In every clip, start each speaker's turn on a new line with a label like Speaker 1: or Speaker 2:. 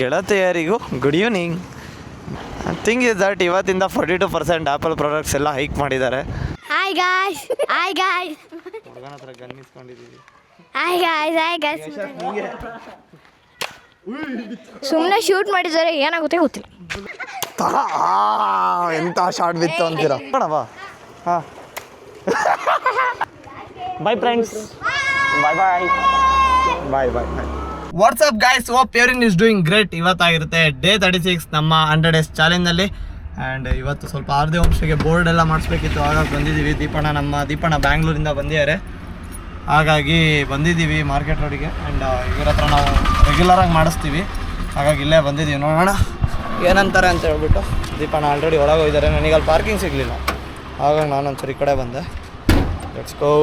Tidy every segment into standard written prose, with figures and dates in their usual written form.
Speaker 1: ಗೆಳತಿಯರಿಗೂ good evening. Thing is that ಇವತ್ತಿಂದ 42% Apple products ಎಲ್ಲ hike ಮಾಡಿದ್ದಾರೆ.
Speaker 2: ಹಾಯ್ ಗಾಯ್ಸ್, ಹಾಯ್ ಗಾಯ್ಸ್,
Speaker 1: ಹುಡುಗನ ಹತ್ರ ಗನ್ ಇಸ್ಕೊಂಡಿದ್ದೀವಿ.
Speaker 2: Hi guys, hi guys. ಸುಮ್ಮನೆ ಶೂಟ್ ಮಾಡಿದ್ದಾರೆ, ಏನಾಗುತ್ತೆ ಗೊತ್ತಿಲ್ಲ.
Speaker 1: ಎಂಥ ಶಾರ್ಟ್ ಬಿತ್ತು ಅಂತೀರಾ? ಬಾ ಹಾಂ bye friends, bye bye bye bye bye. What's up guys, hope everyone is doing great. ಇವತ್ತಾಗಿರುತ್ತೆ ಡೇ 36 ನಮ್ಮ 100 days ಚಾಲೆಂಜಲ್ಲಿ. ಆ್ಯಂಡ್ ಇವತ್ತು ಸ್ವಲ್ಪ ಆರ್ದೇ ವಂಶಕ್ಕೆ ಬೋರ್ಡ್ ಎಲ್ಲ ಮಾಡಿಸ್ಬೇಕಿತ್ತು, ಹಾಗಾಗಿ ಬಂದಿದ್ದೀವಿ. ದೀಪಣ್ಣ ಬ್ಯಾಂಗ್ಳೂರಿಂದ ಬಂದಿದ್ದಾರೆ, ಹಾಗಾಗಿ ಬಂದಿದ್ದೀವಿ ಮಾರ್ಕೆಟ್ ರೋಡಿಗೆ. ಆ್ಯಂಡ್ ಇವ್ರ ಹತ್ರ ನಾವು ರೆಗ್ಯುಲರಾಗಿ ಮಾಡಿಸ್ತೀವಿ, ಹಾಗಾಗಿ ಇಲ್ಲೇ ಬಂದಿದ್ದೀವಿ. ನೋಡೋಣ ಏನಂತಾರೆ ಅಂತ ಹೇಳ್ಬಿಟ್ಟು. ದೀಪಣ್ಣ ಆಲ್ರೆಡಿ ಒಳಗೆ ಹೋಗಿದ್ದಾರೆ, ನನಗೆ ಅಲ್ಲಿ ಪಾರ್ಕಿಂಗ್ ಸಿಗಲಿಲ್ಲ, ಹಾಗಾಗಿ ನಾನೊಂದ್ಸರಿ ಈ ಕಡೆ ಬಂದೆ. Let's go.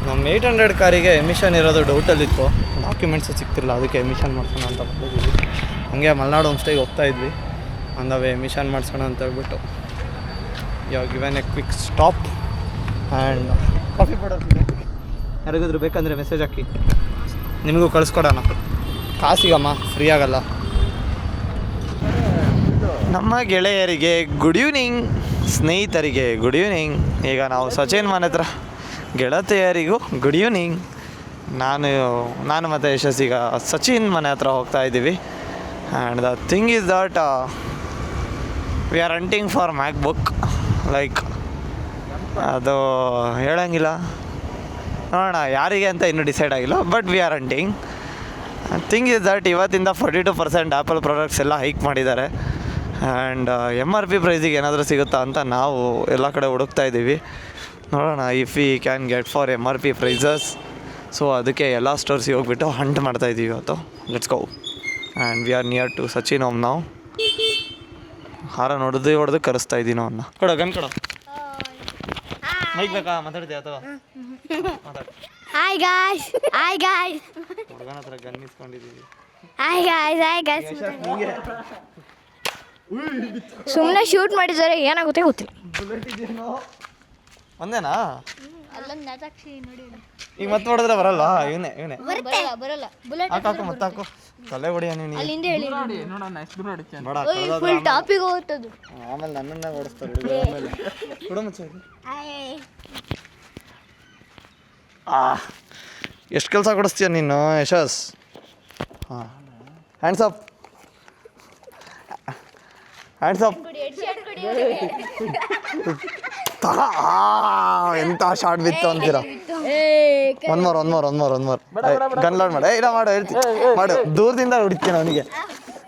Speaker 1: ನಮ್ಮ 800 ಕಾರಿಗೆ ಎಮಿಷನ್ ಇರೋದು ಡೌಟಲ್ಲಿತ್ತು, ಡಾಕ್ಯುಮೆಂಟ್ಸು ಸಿಗ್ತಿಲ್ಲ, ಅದಕ್ಕೆ ಎಮಿಷನ್ ಮಾಡ್ಸೋಣ ಅಂತ ಬಂದಿದ್ದೀವಿ. ಹಾಗೆ ಮಲ್ನಾಡು ಹೋಮ್ ಸ್ಟೇಗೆ ಹೋಗ್ತಾಯಿದ್ವಿ, ಅಂದವೇ ಎಮಿಷನ್ ಮಾಡಿಸೋಣ ಅಂತ ಹೇಳ್ಬಿಟ್ಟು. ಇವಾಗ given A quick stop. And coffee powder ಯಾರಿಗಾದ್ರೂ ಬೇಕಂದರೆ ಮೆಸೇಜ್ ಹಾಕಿ, ನಿಮಗೂ ಕಳಿಸ್ಕೊಡೋಣ. ಕಾಸಿಗಮ್ಮ, ಫ್ರೀ ಆಗಲ್ಲ. ನಮ್ಮ ಗೆಳೆಯರಿಗೆ ಗುಡ್ ಈವ್ನಿಂಗ್, ಸ್ನೇಹಿತರಿಗೆ ಗುಡ್ ಈವ್ನಿಂಗ್. ಈಗ ನಾವು ಸಚಿನ್ ಮನೆ ಹತ್ರ, ಗೆಳತಿಯರಿಗೂ ಗುಡ್ ಈವ್ನಿಂಗ್. ನಾನು ಮತ್ತು ಯಶಸ್ ಈಗ ಸಚಿನ್ ಮನೆ ಹತ್ರ ಹೋಗ್ತಾ ಇದ್ದೀವಿ. And the thing is that we are hunting for MacBook. Like ಅದು ಹೇಳೋಂಗಿಲ್ಲ, ನೋಡೋಣ ಯಾರಿಗೆ ಅಂತ ಇನ್ನೂ ಡಿಸೈಡ್ ಆಗಿಲ್ಲ, but we are hunting. Thing is that ಇವತ್ತಿಂದ 42% ಆ್ಯಪಲ್ ಪ್ರಾಡಕ್ಟ್ಸ್ ಎಲ್ಲ ಹೈಕ್ ಮಾಡಿದ್ದಾರೆ. ಆ್ಯಂಡ್ MRP ಪ್ರೈಸಿಗೆ ಏನಾದರೂ ಸಿಗುತ್ತಾ ಅಂತ ನಾವು ಎಲ್ಲ ಕಡೆ ಹುಡುಕ್ತಾ ಇದ್ದೀವಿ. ನೋಡೋಣ if we can get for MRP prices. So ಅದಕ್ಕೆ ಎಲ್ಲ ಸ್ಟೋರ್ಸಿಗೆ ಹೋಗ್ಬಿಟ್ಟು ಹಂಟ್ ಮಾಡ್ತಾಯಿದ್ದೀವಿ ಇವತ್ತು. Let's go. And we R near to Sachin home ನಾವು. ಹಾರ ಹೊಡೆದು ಕರೆಸ್ತಾ ಇದ್ದೀನಿ ಅವನ್ನ. ಕೊಡೋ ಗನ್ ಕೊಡೋ. ಮೈಕ್ ಬೇಕಾ? ಮಾತಾಡ್ತೀಯ ಅಥವಾ ಮಾತಾಡ.
Speaker 2: ಹಾಯ್ ಗಾಯ್ಸ್, ಹಾಯ್ ಗಾಯ್ಸ್,
Speaker 1: ಹುಡುಗನ ಹತ್ರ ಗನ್ ಇಸ್ಕೊಂಡಿದ್ದೀವಿ.
Speaker 2: Hi guys, hi guys. ಸುಮ್ಮನೆ ಶೂಟ್ ಮಾಡಿದ್ದಾರೆ, ಏನಾಗುತ್ತೆ ಗೊತ್ತಿಲ್ಲ.
Speaker 1: ಒಂದೇನಾ? ಈಗ ಮತ್ತೆ ಹೊಡೆದ್ರೆ ಬರಲ್ವಾ? ಇವನೇ
Speaker 2: ಬರಲ್ಲ.
Speaker 1: ಹಾಕು ಮತ್ತೆ ಹಾಕು. ತಲೆ ಹೊಡಿಯ ನೀನು.
Speaker 2: ಫುಲ್ ಟಾಪಿಗೆ ಹೋಗ್ತದು.
Speaker 1: ಆಮೇಲೆ ನನ್ನನ್ನ ಓಡಿಸ್ತಾರೆ ಆಮೇಲೆ. ಕೊಡು ಮುಚ್ಚ. ಎಷ್ಟು ಕೆಲಸ ಕೊಡಿಸ್ತೀಯ ನೀನು ಯಶಸ್? ಹಾಂ, ಹ್ಯಾಂಡ್ಸ್ ಅಪ್, ಹ್ಯಾಂಡ್ಸ್ ಅಪ್. ಎಂಥ ಶಾರ್ಟ್ ಬಿತ್ತು ಅಂತೀರಾ? ಒನ್ ಮೋರ್ ಗನ್ ಲೋಡ್ ಮಾಡು. ಇಲ್ಲ ಮಾಡು, ಹೇಳ್ತೀನಿ ಮಾಡು. ದೂರದಿಂದ ಹೊಡಿತೀನಿ ಅವನಿಗೆ.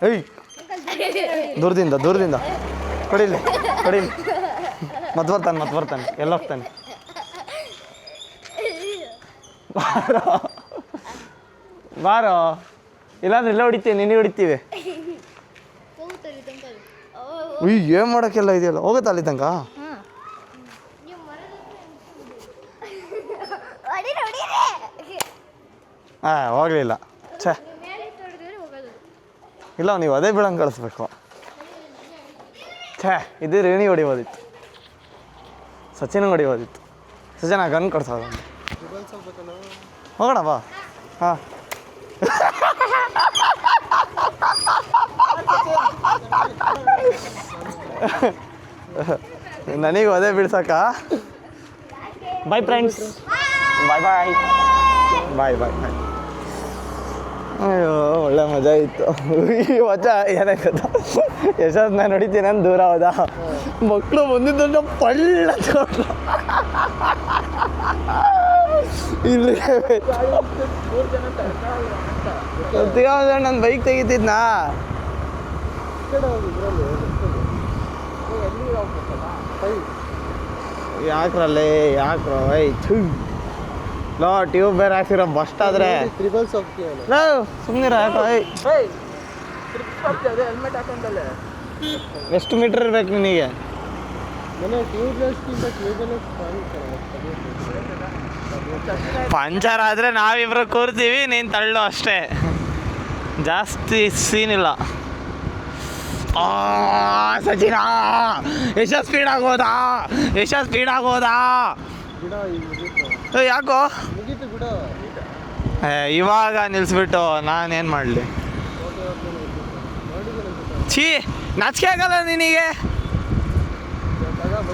Speaker 1: ಏಯ್, ದೂರದಿಂದ ಹೊಡಿಲಿ. ಮತ್ತೆ ಬರ್ತಾನೆ ಎಲ್ಲೋಗ್ತಾನೆ. ಬಾರೋ, ಇಲ್ಲಾಂದ್ರೆ ಇಲ್ಲ ಹೊಡಿತೀವಿ, ನಿನಗೆ ಹೊಡಿತೀವಿ. ಏನು ಮಾಡೋಕ್ಕೆಲ್ಲ ಇದೆಯಲ್ಲ, ಹೋಗುತ್ತಾ ಅಲ್ಲಿ ತನಕ? ಹೋಗಲಿಲ್ಲ. ಛೇ, ಇಲ್ಲ ನೀವು ಅದೇ ಬೀಳಂಗೆ ಕಳಿಸ್ಬೇಕು. ಛೇ, ಇದು ರೇಣಿ ಹೊಡಿಬೋದಿತ್ತು, ಸಚಿನ್ ಹೊಡಿಬೋದಿತ್ತು. ಸಚಿನ್ ಗನ್ ಕೊಡ್ಸೋದು. ಹೋಗೋಣ ಬಾ. ಹಾಂ, ನನಗೆ ಅದೇ ಬೀಳ್ಸಕ್ಕ. ಬಾಯ್ friends, bye bye bye bye ಬಾಯ್. ಅಯ್ಯೋ, ಒಳ್ಳೆ ಮಜಾ ಇತ್ತು. ಈ ಮಜಾ ಏನಾಗತ್ತ, ಯಶಸ್ ನಾನು ಹೊಡಿತೀನಿ ಅಂತ ದೂರ ಹೋದ. ಮಕ್ಕಳು ಬಂದಿದ್ದ ಪಳ್ಳ ಇಲ್ಲಿ ನನ್ನ ಬೈಕ್ ತೆಗಿತಿದ್ನಾ. ಯಾಕ್ರೋ ಲೋ, ಟ್ಯೂಬ್ ಬೇರೆ ಹಾಕ್ಸಿರೋ ಬಸ್ಟ್ ಆದರೆ ಸುಮ್ಮನಿರ. ಎಷ್ಟು ಮೀಟ್ರ್ ಇರ್ಬೇಕು ನಿನಗೆ? ಪಂಚರ್ ಆದರೆ ನಾವಿಬ್ರು ಕೂರ್ತೀವಿ, ನೀನು ತಳ್ಳು ಅಷ್ಟೇ, ಜಾಸ್ತಿ ಸೀನಿಲ್ಲ. ಸಚಿನ ಯಶಸ್ ಸ್ಪೀಡ್ ಆಗೋದಾ? ಯಾಕೋ ಇವಾಗ ನಿಲ್ಲಿಸ್ಬಿಟ್ಟು ನಾನೇನು ಮಾಡಲಿ? ಛೀ, ನಾಚಿಕೆ ಆಗಲ್ಲ ನಿನಗೆ?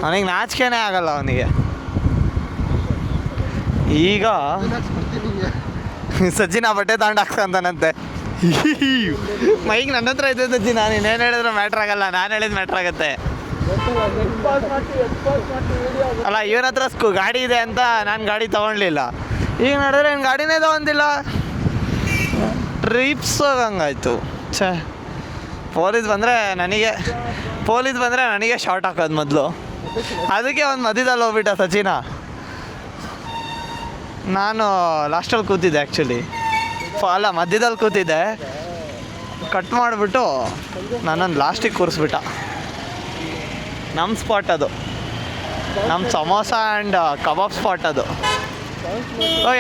Speaker 1: ಅವನಿಗೆ ನಾಚಿಕೆನೇ ಆಗಲ್ಲ ಅವನಿಗೆ. ಈಗ ಸಜ್ಜಿನ ಬಟ್ಟೆ ತಗೊಂಡು ಹಾಕ್ಸಂತಾನಂತೆ. ಮೈಗೆ ನನ್ನ ಹತ್ರ ಐತೆ ಸಜ್ಜಿ, ನಾನು ಇನ್ನೇನು ಹೇಳಿದ್ರೆ ಮ್ಯಾಟ್ರ್ ಆಗಲ್ಲ, ನಾನು ಹೇಳಿದ್ ಮ್ಯಾಟ್ರ್ ಆಗತ್ತೆ. ಅಲ್ಲ, ಇವನ ಹತ್ರ ಗಾಡಿ ಇದೆ ಅಂತ ನಾನು ಗಾಡಿ ತೊಗೊಳ್ಲಿಲ್ಲ. ಈಗ ನೋಡಿದ್ರೆ ಏನು ಗಾಡಿನೇ ತೊಗೊಂಡಿಲ್ಲ, ಟ್ರಿಪ್ಸ್ ಹೋಗಂಗಾಯ್ತು. ಛೇ, ಪೊಲೀಸ್ ಬಂದರೆ ನನಗೆ ಶಾರ್ಟ್ ಹಾಕೋದು ಮೊದಲು. ಅದಕ್ಕೆ ಒಂದು ಮಧ್ಯದಲ್ಲಿ ಹೋಗ್ಬಿಟ್ಟ ಸಚಿನ. ನಾನು ಲಾಸ್ಟಲ್ಲಿ ಕೂತಿದ್ದೆ ಆ್ಯಕ್ಚುಲಿ, ಅಲ್ಲ ಮಧ್ಯದಲ್ಲಿ ಕೂತಿದ್ದೆ. ಕಟ್ ಮಾಡಿಬಿಟ್ಟು ನನ್ನನ್ನು ಲಾಸ್ಟಿಗೆ ಕೂರಿಸ್ಬಿಟ್ಟ. ನಮ್ಮ ಸ್ಪಾಟ್ ಅದು, ನಮ್ಮ ಸಮೋಸ ಆ್ಯಂಡ್ ಕಬಾಬ್ ಸ್ಪಾಟ್ ಅದು.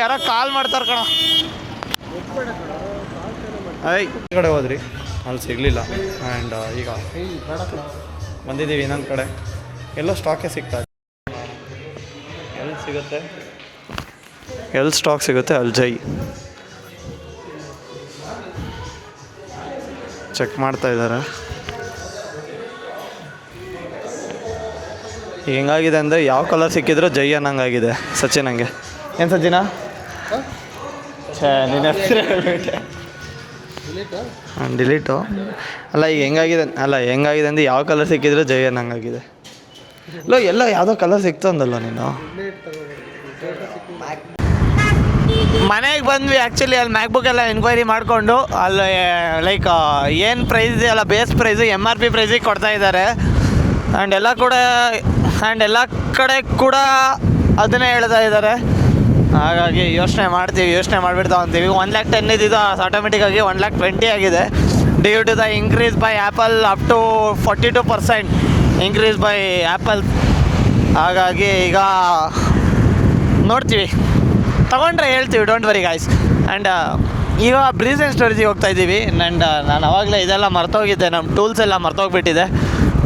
Speaker 1: ಯಾರೋ ಕಾಲ್ ಮಾಡ್ತಾರೆ ಕಣ. ಈ ಕಡೆ ಹೋದ್ರಿ, ಅಲ್ಲಿ ಸಿಗಲಿಲ್ಲ. ಆ್ಯಂಡ್ ಈಗ ಬಂದಿದ್ದೀವಿ ಇನ್ನೊಂದು ಕಡೆ. ಎಲ್ಲೋ ಸ್ಟಾಕೇ ಸಿಗ್ತಾ ಎಲ್ಲಿ ಸ್ಟಾಕ್ ಸಿಗುತ್ತೆ ಅಲ್ಲಿ ಜೈ ಚೆಕ್ ಮಾಡ್ತಾ ಇದ್ದಾರೆ. ಈಗ ಹೆಂಗಾಗಿದೆ ಅಂದರೆ ಯಾವ ಕಲರ್ ಸಿಕ್ಕಿದ್ರೂ ಜೈ ಅನ್ನಂಗಾಗಿದೆ ಸಚಿನಂಗೆ. ಏನು ಸಚಿನ? ನಿನ್ನ ಹೆಸರು ಹೇಳ್ಬಿಟ್ಟೆ. ಡಿಲೀಟು ಅಲ್ಲ, ಈಗ ಹೆಂಗಾಗಿದೆ ಅಂದರೆ ಯಾವ ಕಲರ್ ಸಿಕ್ಕಿದ್ರೂ ಜೈ ಅನ್ನಂಗಾಗಿದೆ. ಎಲ್ಲ ಯಾವುದೋ ಕಲರ್ ಸಿಕ್ತು ಅಂದಲ್ಲ ನೀನು. ಮನೆಗೆ ಬಂದ್ವಿ ಆ್ಯಕ್ಚುಲಿ. ಅಲ್ಲಿ ಮ್ಯಾಕ್ಬುಕ್ ಎಲ್ಲ ಎನ್ಕ್ವೈರಿ ಮಾಡಿಕೊಂಡು ಅಲ್ಲಿ ಲೈಕ್ ಏನು ಪ್ರೈಸ್ ಇದೆಯಲ್ಲ, ಬೇಸ್ ಪ್ರೈಸು MRP ಪ್ರೈಸಿಗೆ ಕೊಡ್ತಾಯಿದ್ದಾರೆ. ಆ್ಯಂಡ್ ಎಲ್ಲ ಕಡೆ ಕೂಡ ಅದನ್ನೇ ಹೇಳ್ತಾ ಇದ್ದಾರೆ. ಹಾಗಾಗಿ ಯೋಚನೆ ಮಾಡಿಬಿಟ್ಟು ತೊಗೊತೀವಿ. 1,10,000 ಇದ್ದಿದ್ದು ಆಟೋಮೆಟಿಕ್ಕಾಗಿ 1,20,000 ಆಗಿದೆ. Due to the increase by Apple up to 42% increase by Apple. ಹಾಗಾಗಿ ಈಗ ನೋಡ್ತೀವಿ, ತೊಗೊಂಡ್ರೆ ಹೇಳ್ತೀವಿ, ಡೋಂಟ್ ವರಿ ಗಾಯ್ಸ್. ಆ್ಯಂಡ್ ಈಗ ಬ್ರೀಸ್ ಆ್ಯಂಡ್ ಸ್ಟೋರೇಜಿಗೆ ಹೋಗ್ತಾಯಿದ್ದೀವಿ. ಆ್ಯಂಡ್ ನಾನು ಆವಾಗಲೇ ಇದೆಲ್ಲ ಮರ್ತೋಗಿದ್ದೆ, ನಮ್ಮ ಟೂಲ್ಸ್ ಎಲ್ಲ ಮರ್ತೋಗ್ಬಿಟ್ಟಿದೆ.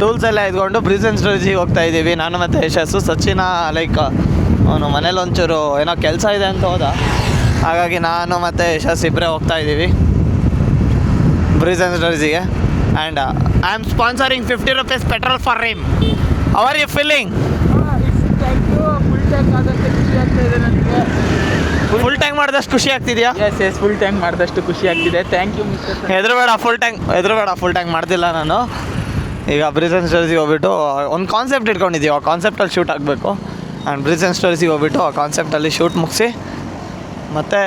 Speaker 1: ಟೂಲ್ಸ್ ಎಲ್ಲ ಇದ್ಕೊಂಡು ಬ್ರೀಸ್ ಆ್ಯಂಡ್ ಸ್ಟೋರೇಜಿಗೆ ಹೋಗ್ತಾಯಿದ್ದೀವಿ ನಾನು ಮತ್ತು ಯಶಸ್ಸು. ಸಚಿನ ಲೈಕ್ ಅವನು ಮನೇಲಿ ಒಂಚೂರು ಏನೋ ಕೆಲಸ ಇದೆ ಅಂತ ಹೋದ. ಹಾಗಾಗಿ ನಾನು ಮತ್ತು ಯಶಸ್ ಇಬ್ಬರೇ ಹೋಗ್ತಾಯಿದ್ದೀವಿ ಬ್ರೀಸ್ ಆ್ಯಂಡ್ ಸ್ಟೋರೇಜಿಗೆ. And I am sponsoring 50 rupees petrol for him. How are you feeling? Full tank ಮಾಡಿದಷ್ಟು ಖುಷಿ ಆಗ್ತಿದೆಯಾ?
Speaker 3: ಎಸ್ ಫುಲ್ ಟ್ಯಾಂಕ್ ಮಾಡಿದಷ್ಟು ಖುಷಿ ಆಗ್ತಿದೆ. Thank you mister.
Speaker 1: ಹೆದರಬೇಡ, ಫುಲ್ ಟ್ಯಾಂಕ್ ಮಾಡ್ತಿಲ್ಲ ನಾನು. ಈಗ ಬ್ರೀಸ್ ಆ್ಯಂಡ್ ಸ್ಟೋರೇಜಿಗೆ ಹೋಗ್ಬಿಟ್ಟು ಒಂದು ಕಾನ್ಸೆಪ್ಟ್ ಇಟ್ಕೊಂಡಿದ್ದೀವಿ, ಆ ಕಾನ್ಸೆಪ್ಟಲ್ಲಿ ಶೂಟ್ ಆಗಬೇಕು. ಆ್ಯಂಡ್ ಬ್ರೀಸ್ ಆ್ಯಂಡ್ ಸ್ಟೋರೇಜಿಗೆ ಹೋಗ್ಬಿಟ್ಟು ಆ ಕಾನ್ಸೆಪ್ಟಲ್ಲಿ ಶೂಟ್ ಮುಗಿಸಿ ಮತ್ತು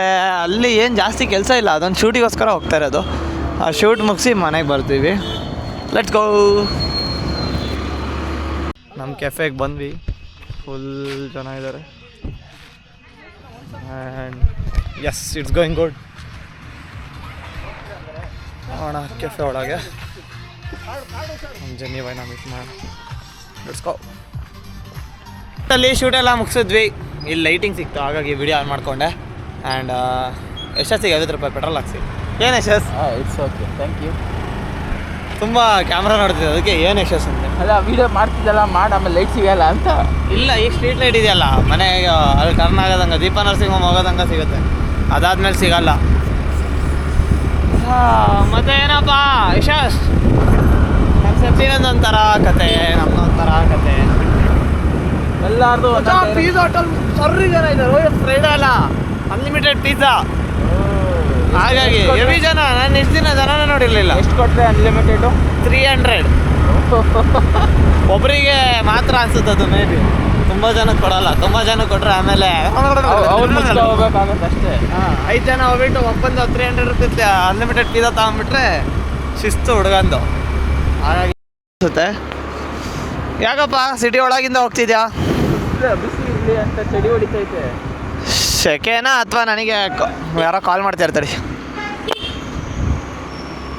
Speaker 1: ಅಲ್ಲಿ ಏನು ಜಾಸ್ತಿ ಕೆಲಸ ಇಲ್ಲ, ಅದೊಂದು ಶೂಟಿಗೋಸ್ಕರ ಹೋಗ್ತಾ ಇರೋದು. ಆ ಶೂಟ್ ಮುಗಿಸಿ ಮನೆಗೆ ಬರ್ತೀವಿ. Let's go. ನಮ್ಮ ಕೆಫೆಗೆ ಬಂದ್ವಿ, ಫುಲ್ ಜನ ಇದ್ದಾರೆ. And yes, it's going good. ನೋಡೋಣ ಕೆಫೆ ಒಳಗೆ ನಮ್ಮ ಜೆನ್ನಿ ಬೈನ ಮೀಟ್ ಮಾಡಿ ಲೆಟ್ಸ್ ಗೋ. ಅಲ್ಲಿ ಶೂಟೆಲ್ಲ ಮುಗಿಸಿದ್ವಿ. ಇಲ್ಲಿ ಲೈಟಿಂಗ್ ಸಿಕ್ತು, ಹಾಗಾಗಿ ವಿಡಿಯೋ ಆನ್ ಮಾಡಿಕೊಂಡೆ. ಆ್ಯಂಡ್ ಯಶಸ್ಸಿಗೆ 50 ರೂಪಾಯಿ ಪೆಟ್ರೋಲ್ ಹಾಕ್ಸಿ. ಏನು Yashas?
Speaker 3: It's okay, thank you.
Speaker 1: ತುಂಬ ಕ್ಯಾಮ್ರಾ ನೋಡ್ತಿದ್ದೆ, ಅದಕ್ಕೆ ಏನು ಯಶಸ್ ಅಂತೆ.
Speaker 3: ಅಲ್ಲ, ವೀಡಿಯೋ ಮಾಡ್ತಿದ್ದಲ್ಲ, ಆಮೇಲೆ ಲೈಟ್ ಸಿಗಲ್ಲ ಅಂತ.
Speaker 1: ಇಲ್ಲ, ಈಗ ಸ್ಟ್ರೀಟ್ ಲೈಟ್ ಇದೆಯಲ್ಲ ಮನೆಗೆ, ಅಲ್ಲಿ ಟರ್ನ್ ಆಗೋದಂಗೆ ದೀಪ ನರಸಿಂಹಂ ಹೋಗೋದಂಗೆ ಸಿಗುತ್ತೆ, ಅದಾದ್ಮೇಲೆ ಸಿಗಲ್ಲ. ಮತ್ತೆ ಏನಪ್ಪ ಯಶಸ್, ನಮ್ಮ ಸೆಪ್ಟಿನೊಂದೊಂಥರ ಕತೆ, ನಮ್ಮದೊಂಥರ ಕತೆ.
Speaker 3: ಎಲ್ಲಾರ್ದು
Speaker 1: ಪಿಜ್ಜಾ ಹೋಟೆಲ್ ಸರ್ರಿ ಜನ ಇದ್ದಾರೆ. ಫ್ರೈಡೇ ಅಲ್ಲ, ಅನ್ಲಿಮಿಟೆಡ್ ಪಿಜ್ಜಾ. ಹಾಗಾಗಿ ಹೆವಿ ಜನ. ನಾನು ಇಷ್ಟು ದಿನ ಜನನೇ ನೋಡಿರಲಿಲ್ಲ.
Speaker 3: ಎಷ್ಟು ಕೊಟ್ಟರೆ ಅನ್ಲಿಮಿಟೆಡು?
Speaker 1: 300 ಒಬ್ಬರಿಗೆ ಮಾತ್ರ ಅನ್ಸುತ್ತೆ ಅದು. ಮೇ ಬಿ ತುಂಬ ಜನಕ್ಕೆ ಕೊಡಲ್ಲ. ತುಂಬ ಜನಕ್ಕೆ ಕೊಟ್ಟರೆ ಆಮೇಲೆ
Speaker 3: ಹೋಗ್ಬೇಕಾಗತ್ತೆ ಅಷ್ಟೇ.
Speaker 1: 5 ಜನ ಹೋಗ್ಬಿಟ್ಟು ಒಬ್ಬಂದು 300 ರೂಪೀಸ್ ಅನ್ಲಿಮಿಟೆಡ್ ಪಿಜ್ಜಾ ತಗೊಂಡ್ಬಿಟ್ರೆ ಶಿಸ್ತು ಹುಡುಗಂದು. ಹಾಗಾಗಿ ಅನಿಸುತ್ತೆ. ಯಾಕಪ್ಪ ಸಿಟಿ ಒಳಗಿಂದ ಹೋಗ್ತಿದ್ಯಾ?
Speaker 3: ಬಿಸಿ ಇರಲಿ ಅಂತ ಚಳಿ ಹೊಡಿತೈತೆ.
Speaker 1: ಸೆಕೆನಾ ಅಥವಾ ನನಗೆ ಯಾರೋ ಕಾಲ್ ಮಾಡ್ತಾ ಇರ್ತಾರೆ?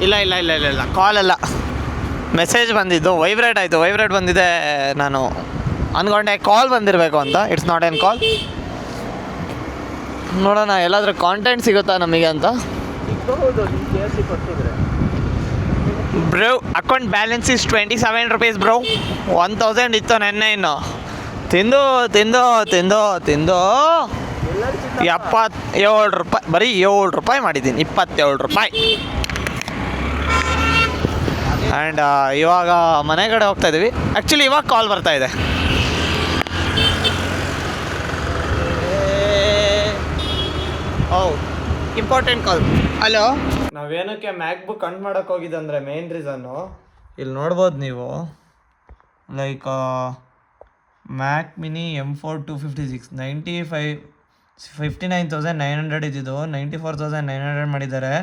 Speaker 1: ಇಲ್ಲ ಕಾಲಲ್ಲ, ಮೆಸೇಜ್ ಬಂದಿದ್ದು. ವೈಬ್ರೇಟ್ ಆಯಿತು, ವೈಬ್ರೇಟ್ ಬಂದಿದೆ. ನಾನು ಅಂದ್ಕೊಂಡೆ ಕಾಲ್ ಬಂದಿರಬೇಕು ಅಂತ. ಇಟ್ಸ್ ನಾಟ್ ಎನ್ ಕಾಲ್. ನೋಡೋಣ ಎಲ್ಲಾದರೂ ಕಾಂಟೆಂಟ್ ಸಿಗುತ್ತಾ ನಮಗೆ ಅಂತ.
Speaker 3: ಸಿಗ್ಬಹುದು, ನೀವು KFC ಕೊಟ್ಟಿದ್ರೆ.
Speaker 1: Bro account balance is 27 rupees bro. 1000 ಇತ್ತು ನೆನ್ನೆ. ಇನ್ನು ತಿಂದು
Speaker 3: ಎಲ್ಲ
Speaker 1: ₹77 ಬರೀ ₹7 ಮಾಡಿದ್ದೀನಿ, ₹27. ಆ್ಯಂಡ್ ಇವಾಗ ಮನೆ ಕಡೆ ಹೋಗ್ತಾ ಇದ್ದೀವಿ. ಆ್ಯಕ್ಚುಲಿ ಇವಾಗ ಕಾಲ್ ಬರ್ತಾ ಇದೆ. Important call. ಹಲೋ, ನಾವೇನಕ್ಕೆ ಮ್ಯಾಕ್ಬುಕ್ ಕಂಡು ಮಾಡೋಕ್ಕೆ ಹೋಗಿದ್ದೆ ಅಂದರೆ ಮೇನ್ ರೀಸನ್ನು ಇಲ್ಲಿ ನೋಡ್ಬೋದು ನೀವು, ಲೈಕ್ ಮ್ಯಾಕ್ ಮಿನಿ M4 256 59,900 ಇದ್ದಿದ್ದು 94,900 ಮಾಡಿದ್ದಾರೆ.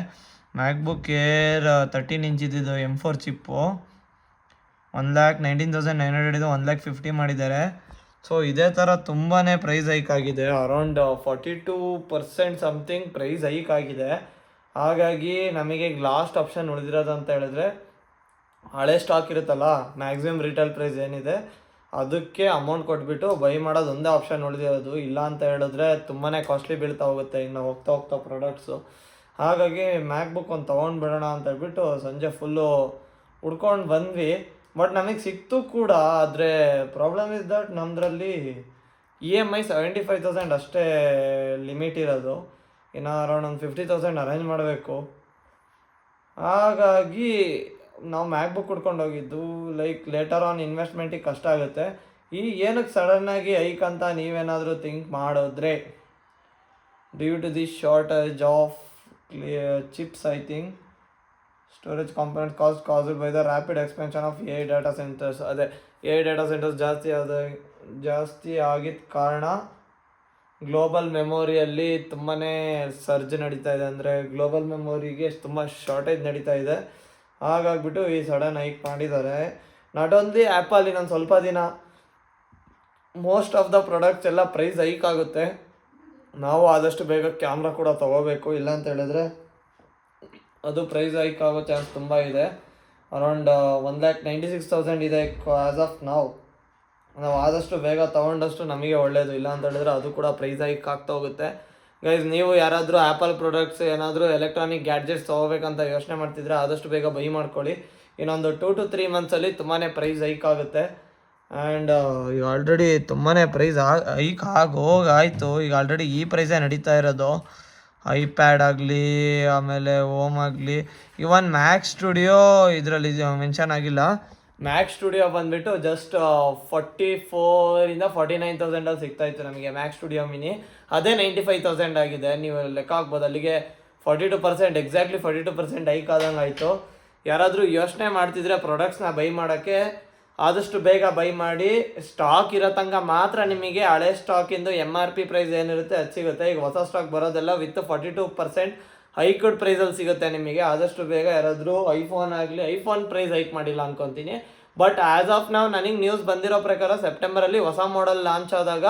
Speaker 1: ಮ್ಯಾಕ್ಬುಕ್ ಏರ್ 13 ಇಂಚ್ ಇದ್ದಿದ್ದು M4 ಚಿಪ್ಪು 1,19,900 ಇದು 1,50,000 ಮಾಡಿದ್ದಾರೆ. ಸೊ ಇದೇ ಥರ ತುಂಬಾ ಪ್ರೈಸ್ ಹೈಕ್ ಆಗಿದೆ, ಅರೌಂಡ್ 42% ಸಮಥಿಂಗ್ ಪ್ರೈಸ್ ಹೈಕ್ ಆಗಿದೆ. ಹಾಗಾಗಿ ನಮಗೆ ಲಾಸ್ಟ್ ಆಪ್ಷನ್ ಉಳಿದಿರೋದು ಅಂತ ಹೇಳಿದ್ರೆ ಹಳೆ ಸ್ಟಾಕ್ ಇರುತ್ತಲ್ಲ, ಮ್ಯಾಕ್ಸಿಮಮ್ ರಿಟೇಲ್ ಪ್ರೈಸ್ ಏನಿದೆ ಅದಕ್ಕೆ ಅಮೌಂಟ್ ಕೊಟ್ಬಿಟ್ಟು ಬೈ ಮಾಡೋದು ಒಂದೇ ಆಪ್ಷನ್ ಉಳಿದಿರೋದು. ಇಲ್ಲ ಅಂತ ಹೇಳಿದ್ರೆ ತುಂಬಾ ಕಾಸ್ಟ್ಲಿ ಬೀಳ್ತಾ ಹೋಗುತ್ತೆ ಇನ್ನು ಹೋಗ್ತಾ ಹೋಗ್ತಾ ಪ್ರಾಡಕ್ಟ್ಸು. ಹಾಗಾಗಿ ಮ್ಯಾಕ್ಬುಕ್ ಒಂದು ತೊಗೊಂಡ್ಬಿಡೋಣ ಅಂತ ಹೇಳ್ಬಿಟ್ಟು ಸಂಜೆ ಫುಲ್ಲು ಹುಡ್ಕೊಂಡು ಬಂದ್ವಿ. ಬಟ್ ನಮಗೆ ಸಿಕ್ತು ಕೂಡ, ಆದರೆ ಪ್ರಾಬ್ಲಮ್ ಇಸ್ ದಟ್ ನಮ್ಮದ್ರಲ್ಲಿ EMI 75,000 ಅಷ್ಟೇ ಲಿಮಿಟ್ ಇರೋದು. ಇನ್ನು ಅರೌಂಡ್ ಒಂದು 50,000 ಅರೇಂಜ್ ಮಾಡಬೇಕು. ಹಾಗಾಗಿ ನಾವು ಮ್ಯಾಕ್ಬುಕ್ ಹುಡ್ಕೊಂಡು ಹೋಗಿದ್ದು. ಲೈಕ್ ಲೇಟರ್ ಆನ್ ಇನ್ವೆಸ್ಟ್ಮೆಂಟಿಗೆ ಕಷ್ಟ ಆಗುತ್ತೆ. ಈ ಏನಕ್ಕೆ ಸಡನ್ನಾಗಿ ಹೈಕ್ ಅಂತ ನೀವೇನಾದರೂ ಥಿಂಕ್ ಮಾಡಿದ್ರೆ, due to the shortage of chips I think, storage component caused by the rapid expansion of AI data centres. ಅದೇ AI ಡಾಟಾ ಸೆಂಟರ್ಸ್ ಜಾಸ್ತಿ ಆಗಿದ್ದ ಕಾರಣ ಗ್ಲೋಬಲ್ ಮೆಮೊರಿಯಲ್ಲಿ ತುಂಬಾ ಸರ್ಜ್ ನಡೀತಾ ಇದೆ, ಅಂದರೆ ಗ್ಲೋಬಲ್ ಮೆಮೊರಿಗೆ ತುಂಬ ಶಾರ್ಟೇಜ್ ನಡೀತಾ ಇದೆ. ಹಾಗಾಗ್ಬಿಟ್ಟು ಈ ಸಡನ್ ಹೈಕ್ ಮಾಡಿದ್ದಾರೆ. ನಾಟ್ ಓನ್ಲಿ ಆ್ಯಪಲ್, ಇನ್ನೊಂದು ಸ್ವಲ್ಪ ದಿನ ಮೋಸ್ಟ್ ಆಫ್ ದ ಪ್ರಾಡಕ್ಟ್ಸ್ ಎಲ್ಲ ಪ್ರೈಸ್ ಹೈಕ್ ಆಗುತ್ತೆ. ನಾವು ಆದಷ್ಟು ಬೇಗ ಕ್ಯಾಮ್ರಾ ಕೂಡ ತೊಗೋಬೇಕು, ಇಲ್ಲ ಅಂತ ಹೇಳಿದ್ರೆ ಅದು ಪ್ರೈಸ್ ಹೈಕ್ ಆಗೋ ಚಾನ್ಸ್ ತುಂಬ ಇದೆ. ಅರೌಂಡ್ 1,96,000 ಇದೆ ಆ್ಯಸ್ ಆಫ್ ನಾವು ಆದಷ್ಟು ಬೇಗ ತೊಗೊಂಡಷ್ಟು ನಮಗೆ ಒಳ್ಳೆಯದು. ಇಲ್ಲ ಅಂತ ಹೇಳಿದ್ರೆ ಅದು ಕೂಡ ಪ್ರೈಸ್ ಹೈಕ್ ಆಗ್ತಾ ಹೋಗುತ್ತೆ. ಗೈಸ್, ನೀವು ಯಾರಾದರೂ ಆ್ಯಪಲ್ ಪ್ರಾಡಕ್ಟ್ಸ್ ಏನಾದರೂ ಎಲೆಕ್ಟ್ರಾನಿಕ್ ಗ್ಯಾಡ್ಜೆಟ್ಸ್ ತೊಗೋಬೇಕಂತ ಯೋಚನೆ ಮಾಡ್ತಿದ್ರೆ ಆದಷ್ಟು ಬೇಗ ಬೈ ಮಾಡ್ಕೊಳ್ಳಿ. ಇನ್ನೊಂದು 2 to 3 ಮಂತ್ಸಲ್ಲಿ ತುಂಬಾ ಪ್ರೈಸ್ ಹೈಕ್ ಆಗುತ್ತೆ. ಆ್ಯಂಡ್ ಈಗ ಆಲ್ರೆಡಿ ತುಂಬಾ ಪ್ರೈಸ್ ಹೈಕ್ ಹೋಗಾಯಿತು. ಈಗ ಆಲ್ರೆಡಿ ಈ ಪ್ರೈಸೇ ನಡೀತಾ ಇರೋದು. ಐಪ್ಯಾಡ್ ಆಗಲಿ, ಆಮೇಲೆ ಓಮ್ ಆಗಲಿ, ಇವನ್ ಮ್ಯಾಕ್ ಸ್ಟುಡಿಯೋ ಇದರಲ್ಲಿ ಮೆನ್ಷನ್ ಆಗಿಲ್ಲ. ಮ್ಯಾಕ್ ಸ್ಟುಡಿಯೋ ಬಂದುಬಿಟ್ಟು ಜಸ್ಟ್ 44,000 49,000 ಸಿಗ್ತಾಯಿತ್ತು ನಮಗೆ ಮ್ಯಾಕ್ ಸ್ಟುಡಿಯೋ ಮಿನಿ. ಅದೇ 95,000 ಆಗಿದೆ. ನೀವು ಲೆಕ್ಕ ಹಾಕ್ಬೋದು, ಅಲ್ಲಿಗೆ 42% ಎಕ್ಸಾಕ್ಟ್ಲಿ 42% ಹೈಕ್ ಆದಂಗೆ ಆಯಿತು. ಯಾರಾದರೂ ಯೋಚನೆ ಮಾಡ್ತಿದ್ರೆ ಪ್ರಾಡಕ್ಟ್ಸ್ನ ಬೈ ಮಾಡೋಕ್ಕೆ ಆದಷ್ಟು ಬೇಗ ಬೈ ಮಾಡಿ. ಸ್ಟಾಕ್ ಇರೋ ತನಕ ಮಾತ್ರ ನಿಮಗೆ ಹಳೆ ಸ್ಟಾಕಿಂದು MRP ಪ್ರೈಸ್ ಏನಿರುತ್ತೆ ಅದು ಸಿಗುತ್ತೆ. ಈಗ ಹೊಸ ಸ್ಟಾಕ್ ಬರೋದೆಲ್ಲ ವಿತ್ 42% ಹೈಕ್ಡ್ ಪ್ರೈಸಲ್ಲಿ ಸಿಗುತ್ತೆ ನಿಮಗೆ. ಆದಷ್ಟು ಬೇಗ ಯಾರಾದರೂ ಐಫೋನ್ ಆಗಲಿ, ಐಫೋನ್ ಪ್ರೈಸ್ ಹೈಕ್ ಮಾಡಿಲ್ಲ ಅನ್ಕೊತೀನಿ. ಬಟ್ ಆ್ಯಸ್ ಆಫ್ ನಾವು ನನಗೆ ನ್ಯೂಸ್ ಬಂದಿರೋ ಪ್ರಕಾರ ಸೆಪ್ಟೆಂಬರಲ್ಲಿ ಹೊಸ ಮಾಡೆಲ್ ಲಾಂಚ್ ಆದಾಗ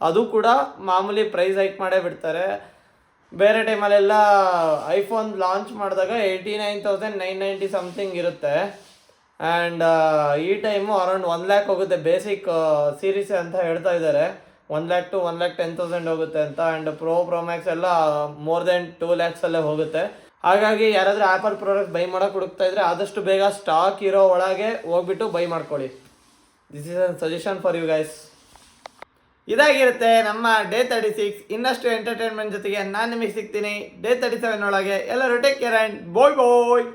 Speaker 1: ಅದು ಕೂಡ ಮಾಮೂಲಿ ಪ್ರೈಸ್ ಹೈಕ್ ಮಾಡೇ ಬಿಡ್ತಾರೆ. ಬೇರೆ ಟೈಮಲ್ಲೆಲ್ಲ ಐಫೋನ್ ಲಾಂಚ್ ಮಾಡಿದಾಗ 89,990 ಸಮಥಿಂಗ್ ಇರುತ್ತೆ. ಆ್ಯಂಡ್ ಈ ಟೈಮು ಅರೌಂಡ್ 1 lakh ಹೋಗುತ್ತೆ. ಬೇಸಿಕ್ ಸೀರೀಸ್ ಅಂತ ಹೇಳ್ತಾ ಇದ್ದಾರೆ 1 lakh to 1,10,000 ಹೋಗುತ್ತೆ ಅಂತ. ಆ್ಯಂಡ್ ಪ್ರೋ ಮ್ಯಾಕ್ಸ್ ಎಲ್ಲ ಮೋರ್ ದೆನ್ 2 lakhs ಅಲ್ಲೇ ಹೋಗುತ್ತೆ. ಹಾಗಾಗಿ ಯಾರಾದರೂ ಆ್ಯಪಲ್ ಪ್ರಾಡಕ್ಟ್ ಬೈ ಮಾಡೋಕೆ ಹುಡುಕ್ತಾ ಇದ್ರೆ ಆದಷ್ಟು ಬೇಗ ಸ್ಟಾಕ್ ಇರೋ ಒಳಗೆ ಹೋಗ್ಬಿಟ್ಟು ಬೈ ಮಾಡ್ಕೊಳ್ಳಿ. This is a suggestion for you guys. ಇದಾಗಿರುತ್ತೆ ನಮ್ಮ ಡೇ 36. ಇನ್ನಷ್ಟು ಎಂಟರ್ಟೈನ್ಮೆಂಟ್ ಜೊತೆಗೆ ನಾನು ನಿಮಗೆ ಸಿಗ್ತೀನಿ ಡೇ 37 ಒಳಗೆ. ಎಲ್ಲರೂ take care and bye bye.